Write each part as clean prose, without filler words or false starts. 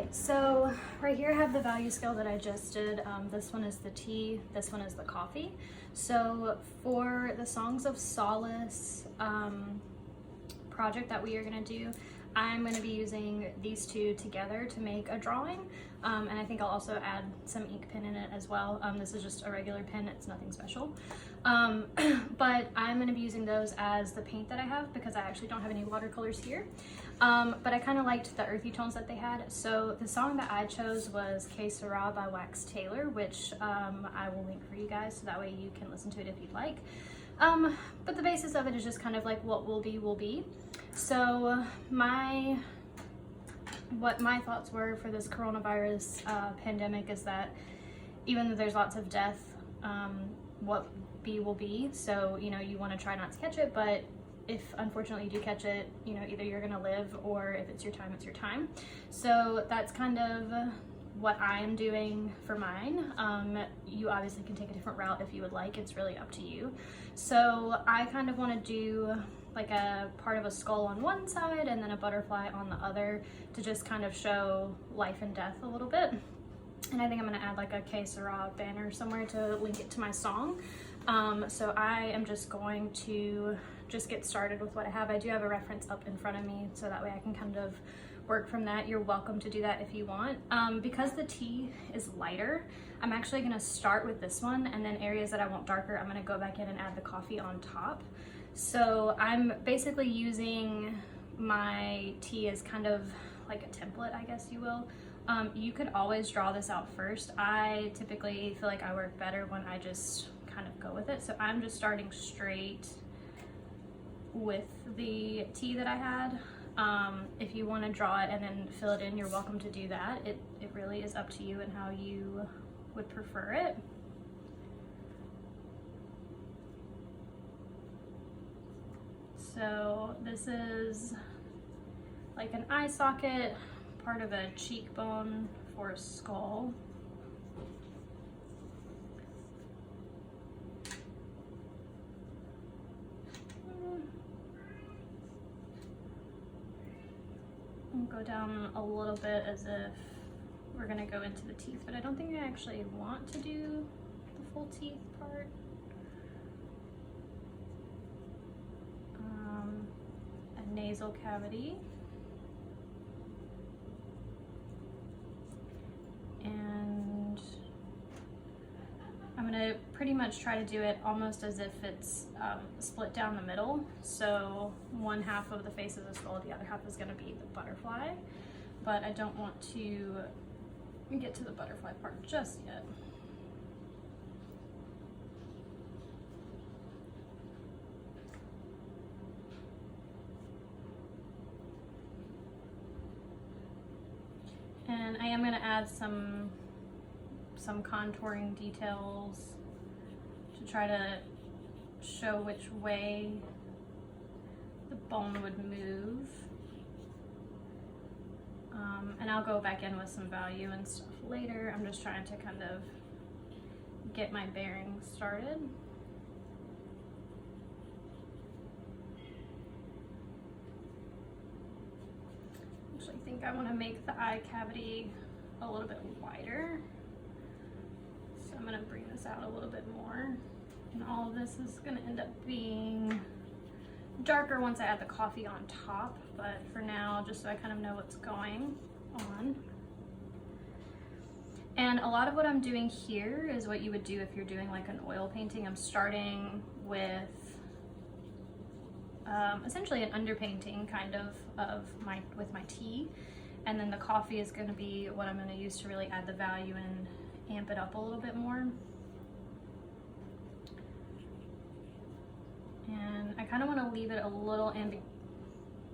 right, so right here I have the value scale that I just did. This one is the tea, this one is the coffee. So for the Songs of Solace project that we are going to do, I'm going to be using these two together to make a drawing, and I think I'll also add some ink pen in it as well. This is just a regular pen, it's nothing special, but I'm going to be using those as the paint that I have because I actually don't have any watercolors here, but I kind of liked the earthy tones that they had. So the song that I chose was Que Sera by Wax Taylor, which I will link for you guys so that way you can listen to it if you'd like. But the basis of it is just kind of like what will be will be. So what my thoughts were for this coronavirus pandemic is that even though there's lots of death, what be will be. So, you know, you want to try not to catch it, but if unfortunately you do catch it, you know, either you're gonna live or if it's your time, it's your time. So that's kind of what I am doing for mine. You obviously can take a different route if you would like, it's really up to you. So I kind of want to do like a part of a skull on one side and then a butterfly on the other to just kind of show life and death a little bit. And I think I'm going to add like a Que Sera banner somewhere to link it to my song. So I am just going to just get started with what I have. I do have a reference up in front of me so that way I can kind of work from that. You're welcome to do that if you want. Because the tea is lighter, I'm actually going to start with this one, and then areas that I want darker, I'm going to go back in and add the coffee on top. So I'm basically using my tea as kind of like a template, I guess you will. You could always draw this out first. I typically feel like I work better when I just kind of go with it. So I'm just starting straight with the tea that I had. If you want to draw it and then fill it in, you're welcome to do that. It really is up to you and how you would prefer it. So this is like an eye socket, part of a cheekbone for a skull. Go down a little bit as if we're gonna go into the teeth, but I don't think I actually want to do the full teeth part. A nasal cavity. And I'm gonna pretty much try to do it almost as if it's split down the middle. So one half of the face is a skull, the other half is gonna be the butterfly. But I don't want to get to the butterfly part just yet. And I am gonna add some contouring details to try to show which way the bone would move. And I'll go back in with some value and stuff later. I'm just trying to kind of get my bearings started. Actually, I think I want to make the eye cavity a little bit wider. So I'm going to bring this out a little bit more. And all of this is going to end up being darker once I add the coffee on top, but for now, just so I kind of know what's going on. And a lot of what I'm doing here is what you would do if you're doing like an oil painting. I'm starting with essentially an underpainting kind of with my tea, and then the coffee is going to be what I'm going to use to really add the value and amp it up a little bit more. And I kind of want to leave it a little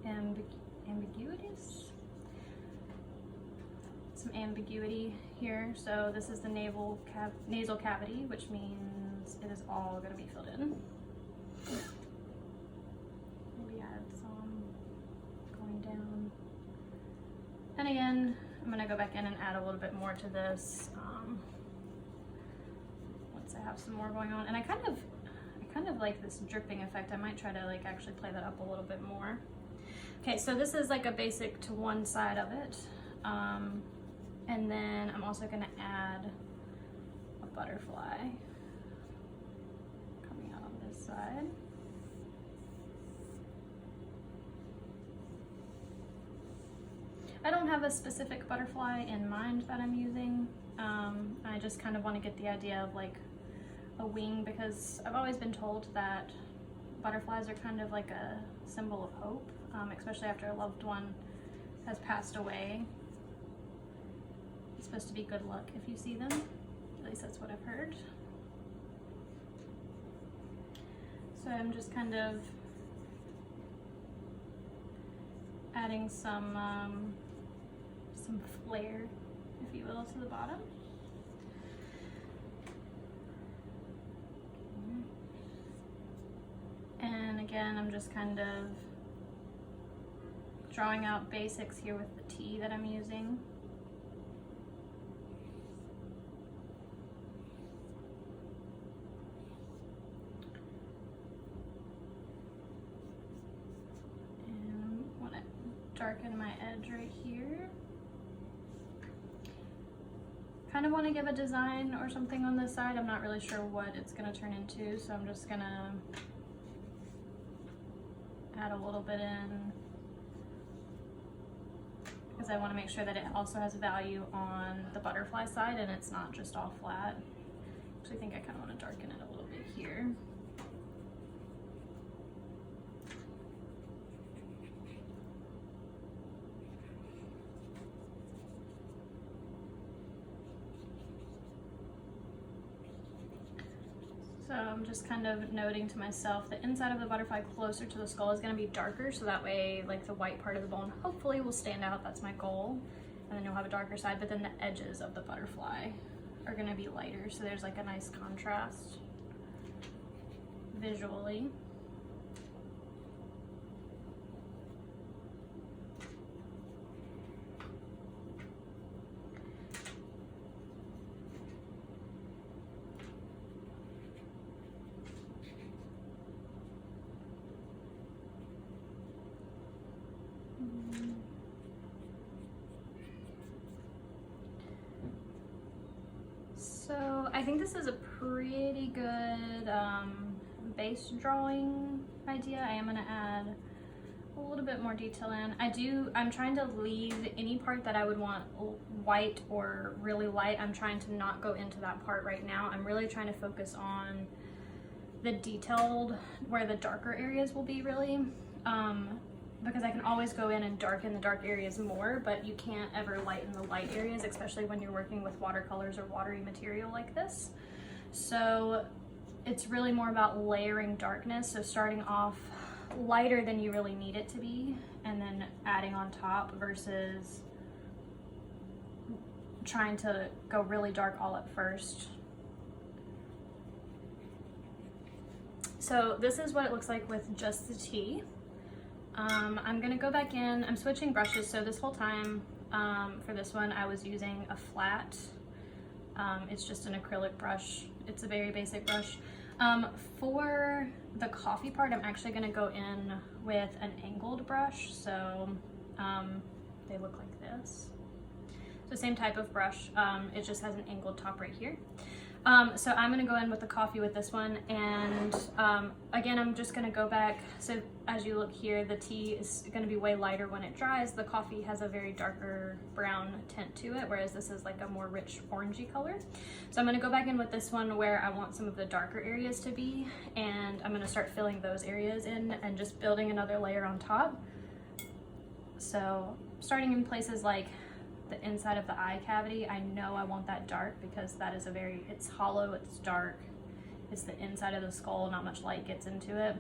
ambiguous. Some ambiguity here. So this is the nasal cavity, which means it is all going to be filled in. Maybe add some going down. And again, I'm going to go back in and add a little bit more to this once I have some more going on. And I kind of like this dripping effect. I might try to like actually play that up a little bit more. Okay, so this is like a basic to one side of it. And then I'm also gonna add a butterfly coming out on this side. I don't have a specific butterfly in mind that I'm using. I just kind of want to get the idea of like a wing, because I've always been told that butterflies are kind of like a symbol of hope, especially after a loved one has passed away. It's supposed to be good luck if you see them. At least that's what I've heard. So I'm just kind of adding some flair, if you will, to the bottom. And again, I'm just kind of drawing out basics here with the tea that I'm using. And I want to darken my edge right here. Kind of want to give a design or something on this side. I'm not really sure what it's going to turn into, so I'm just going to add a little bit in, because I want to make sure that it also has value on the butterfly side and it's not just all flat. So I think I kind of want to darken it a little bit here. So I'm just kind of noting to myself the inside of the butterfly closer to the skull is going to be darker, so that way like the white part of the bone hopefully will stand out. That's my goal. And then you'll have a darker side, but then the edges of the butterfly are going to be lighter, so there's like a nice contrast visually. So I think this is a pretty good base drawing idea. I am going to add a little bit more detail in. I'm trying to leave any part that I would want white or really light. I'm trying to not go into that part right now. I'm really trying to focus on the detailed, where the darker areas will be really. Because I can always go in and darken the dark areas more, but you can't ever lighten the light areas, especially when you're working with watercolors or watery material like this. So it's really more about layering darkness, so starting off lighter than you really need it to be, and then adding on top, versus trying to go really dark all at first. So this is what it looks like with just the tea. I'm gonna go back in, I'm switching brushes, so this whole time for this one I was using a flat, it's just an acrylic brush, it's a very basic brush. For the coffee part, I'm actually gonna go in with an angled brush, so they look like this. So same type of brush, it just has an angled top right here. So I'm gonna go in with the coffee with this one, and again, I'm just gonna go back. So as you look here, the tea is gonna be way lighter when it dries. The coffee has a very darker brown tint to it, whereas this is like a more rich orangey color. So I'm gonna go back in with this one where I want some of the darker areas to be, and I'm gonna start filling those areas in and just building another layer on top. So starting in places like the inside of the eye cavity, I know I want that dark because that is it's hollow, it's dark, it's the inside of the skull, not much light gets into it.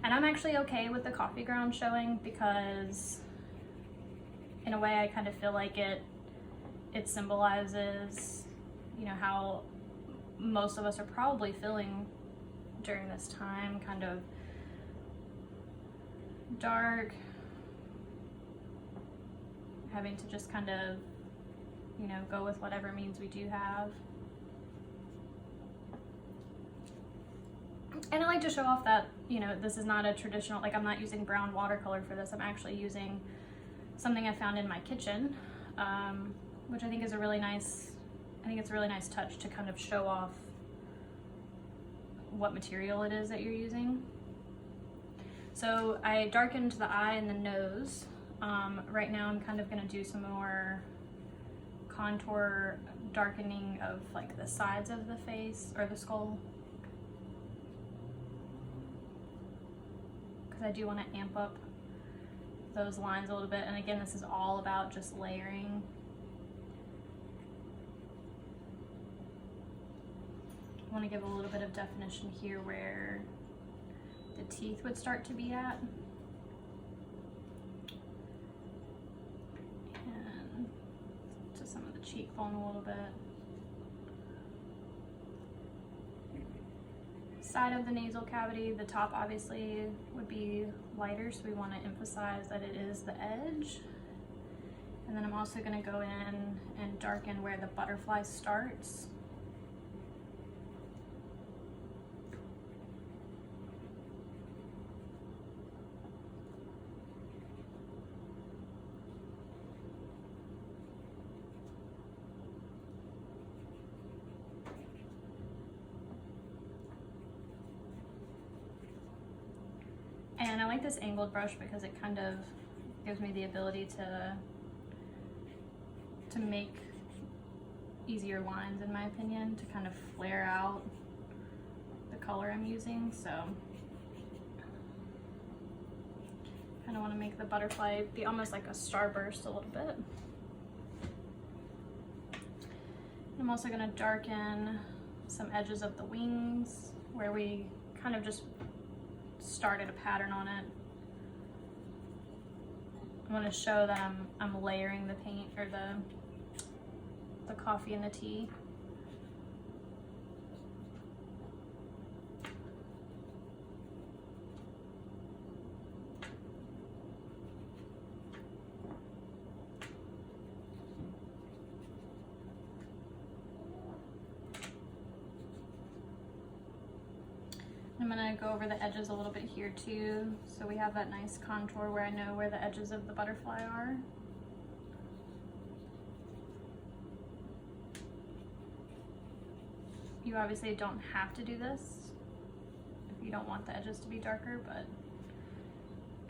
And I'm actually okay with the coffee ground showing, because in a way I kind of feel like it symbolizes, you know, how most of us are probably feeling during this time, kind of dark, having to just kind of, you know, go with whatever means we do have. And I like to show off that, you know, this is not a traditional, like I'm not using brown watercolor for this. I'm actually using something I found in my kitchen. which I think is a really nice, it's a really nice touch to kind of show off what material it is that you're using. So I darkened the eye and the nose. Right now I'm kind of gonna do some more contour darkening of like the sides of the face or the skull, because I do want to amp up those lines a little bit. And again, this is all about just layering. I want to give a little bit of definition here where the teeth would start to be at. And to some of the cheekbone a little bit. Side of the nasal cavity, the top obviously would be lighter, so we want to emphasize that it is the edge. And then I'm also going to go in and darken where the butterfly starts. And I like this angled brush because it kind of gives me the ability to make easier lines, in my opinion, to kind of flare out the color I'm using. So kind of want to make the butterfly be almost like a starburst a little bit. I'm also going to darken some edges of the wings where we kind of just started a pattern on it. I want to show that I'm layering the paint, or the coffee and the tea. I'm going to go over the edges a little bit here too, so we have that nice contour where I know where the edges of the butterfly are. You obviously don't have to do this if you don't want the edges to be darker, but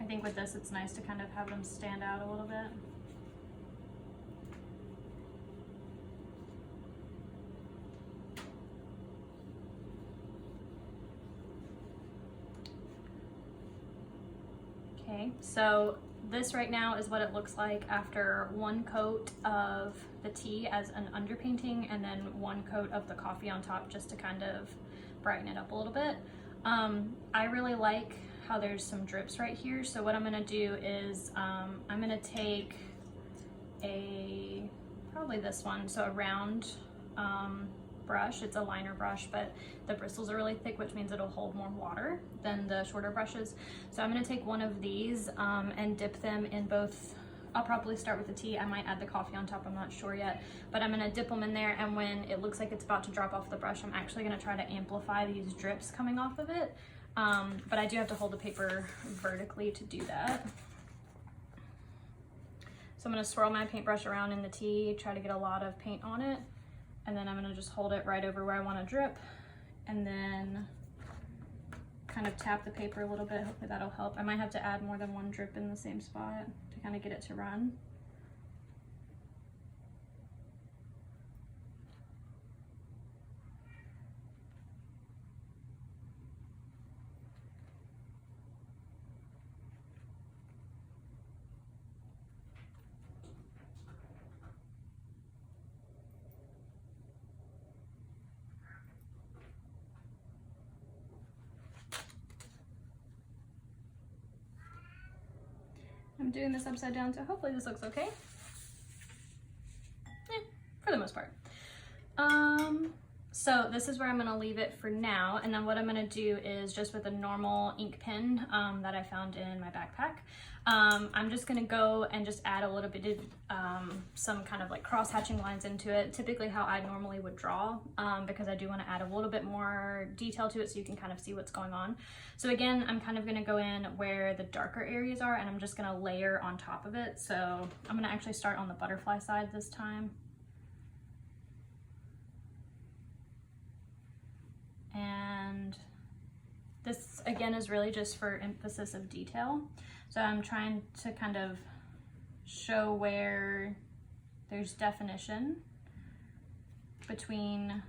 I think with this it's nice to kind of have them stand out a little bit. Okay, so this right now is what it looks like after one coat of the tea as an underpainting and then one coat of the coffee on top, just to kind of brighten it up a little bit. I really like how there's some drips right here, so what I'm gonna do is I'm gonna take probably this one, so a round brush. It's a liner brush, but the bristles are really thick, which means it'll hold more water than the shorter brushes. So I'm going to take one of these and dip them in both. I'll probably start with the tea. I might add the coffee on top, I'm not sure yet, but I'm going to dip them in there, and when it looks like it's about to drop off the brush, I'm actually going to try to amplify these drips coming off of it. But I do have to hold the paper vertically to do that. So I'm going to swirl my paintbrush around in the tea, try to get a lot of paint on it. And then I'm gonna just hold it right over where I want to drip, and then kind of tap the paper a little bit. Hopefully that'll help. I might have to add more than one drip in the same spot to kind of get it to run. I'm doing this upside down, so hopefully this looks okay. For the most part. So this is where I'm gonna leave it for now, and then what I'm gonna do is just with a normal ink pen that I found in my backpack, I'm just gonna go and just add a little bit of some kind of like cross-hatching lines into it, typically how I normally would draw, because I do want to add a little bit more detail to it so you can kind of see what's going on. So again, I'm kind of gonna go in where the darker areas are, and I'm just gonna layer on top of it. So I'm gonna actually start on the butterfly side this time. And this again is really just for emphasis of detail. So I'm trying to kind of show where there's definition between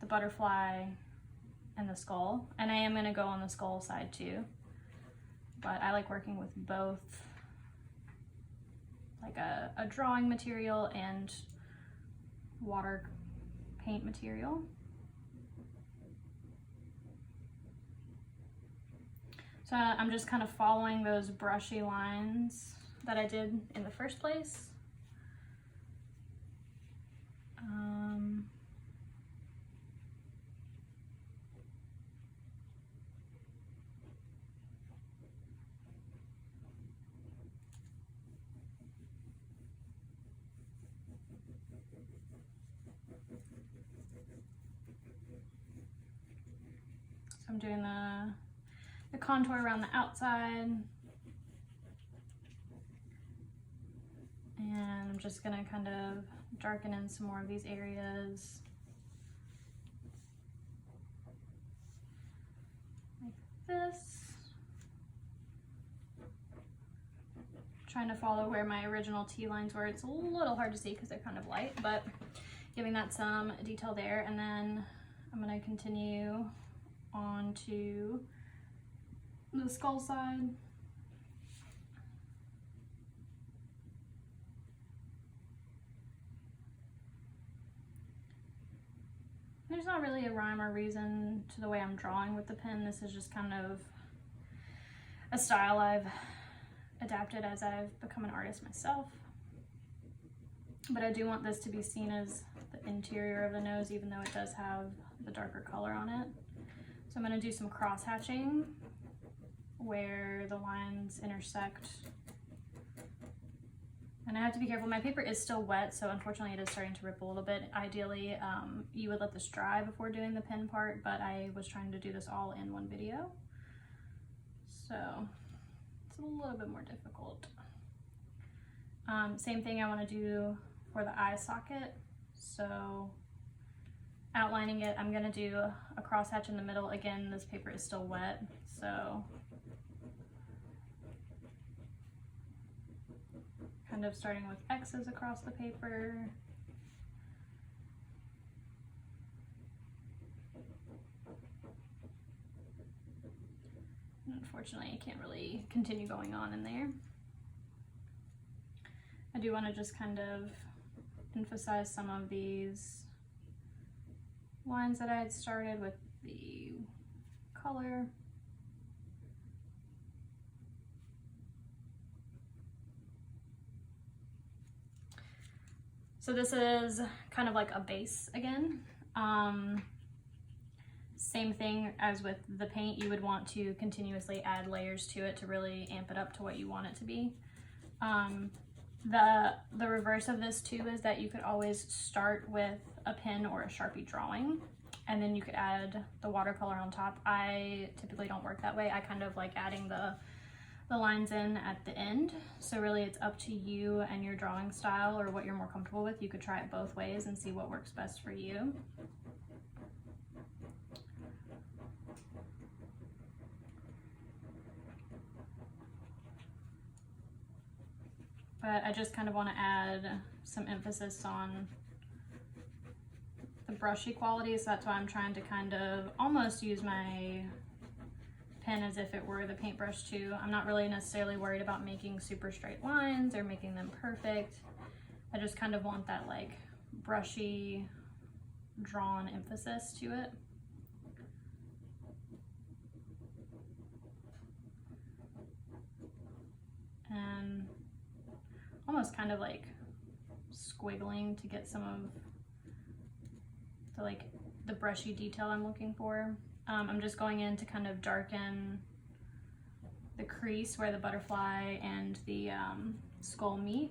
the butterfly and the skull. And I am gonna go on the skull side too, but I like working with both like a drawing material and water paint material. So I'm just kind of following those brushy lines that I did in the first place. So I'm doing the contour around the outside, and I'm just gonna kind of darken in some more of these areas like this, trying to follow where my original T lines were. It's a little hard to see because they're kind of light, but giving that some detail there. And then I'm gonna continue on to the skull side. There's not really a rhyme or reason to the way I'm drawing with the pen. This is just kind of a style I've adapted as I've become an artist myself. But I do want this to be seen as the interior of the nose, even though it does have the darker color on it. So I'm going to do some cross hatching where the lines intersect. And I have to be careful, my paper is still wet, so unfortunately it is starting to rip a little bit. Ideally, you would let this dry before doing the pen part, but I was trying to do this all in one video. So it's a little bit more difficult. Same thing I want to do for the eye socket. So outlining it, I'm gonna do a cross hatch in the middle. Again, this paper is still wet, so kind of starting with X's across the paper. Unfortunately, I can't really continue going on in there. I do want to just kind of emphasize some of these lines that I had started with the color. So this is kind of like a base again. Same thing as with the paint, you would want to continuously add layers to it to really amp it up to what you want it to be. The reverse of this too is that you could always start with a pen or a Sharpie drawing, and then you could add the watercolor on top. I typically don't work that way. I kind of like adding the lines in at the end. So really it's up to you and your drawing style or what you're more comfortable with. You could try it both ways and see what works best for you. But I just kind of want to add some emphasis on the brushy qualities. So that's why I'm trying to kind of almost use my pen as if it were the paintbrush too. I'm not really necessarily worried about making super straight lines or making them perfect. I just kind of want that like brushy, drawn emphasis to it. And almost kind of like squiggling to get some of the brushy detail I'm looking for. I'm just going in to kind of darken the crease where the butterfly and the skull meet.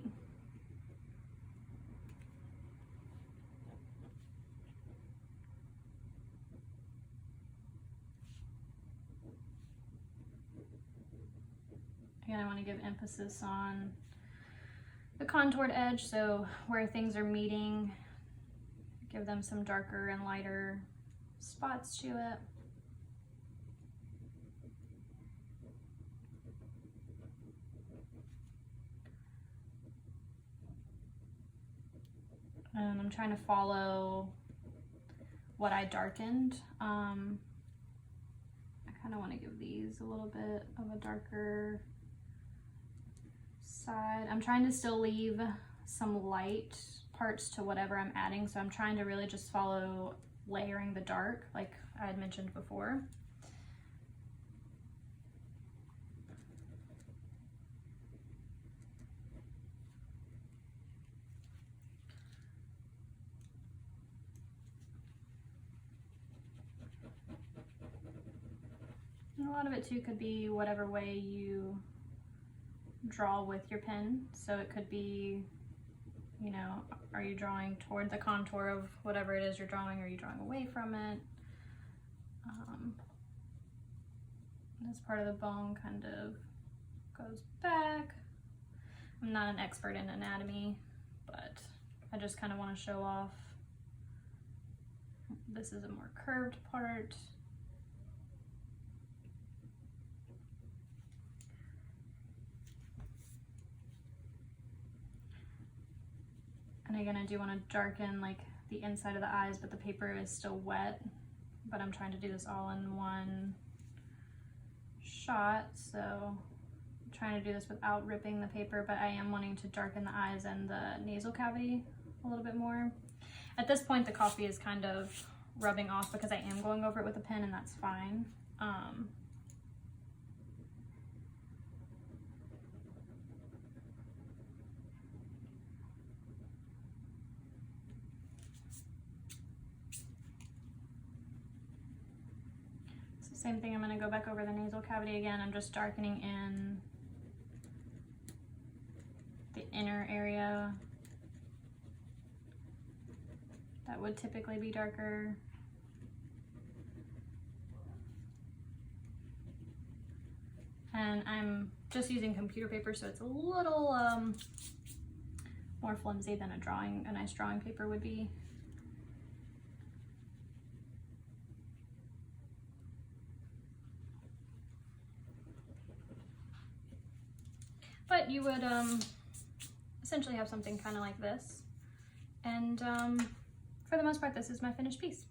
Again, I want to give emphasis on the contoured edge, so where things are meeting, give them some darker and lighter spots to it. And I'm trying to follow what I darkened. I kind of want to give these a little bit of a darker side. I'm trying to still leave some light parts to whatever I'm adding, so I'm trying to really just follow layering the dark like I had mentioned before. And a lot of it too could be whatever way you draw with your pen. So it could be, you know, are you drawing toward the contour of whatever it is you're drawing, or are you drawing away from it? This part of the bone kind of goes back. I'm not an expert in anatomy, but I just kind of want to show off. This is a more curved part. And again, I do want to darken like the inside of the eyes, but the paper is still wet. But I'm trying to do this all in one shot, so I'm trying to do this without ripping the paper, but I am wanting to darken the eyes and the nasal cavity a little bit more. At this point, the coffee is kind of rubbing off because I am going over it with a pen, and that's fine. Same thing, I'm going to go back over the nasal cavity again. I'm just darkening in the inner area that would typically be darker. And I'm just using computer paper, so it's a little more flimsy than a nice drawing paper would be. But you would essentially have something kind of like this. And for the most part, this is my finished piece.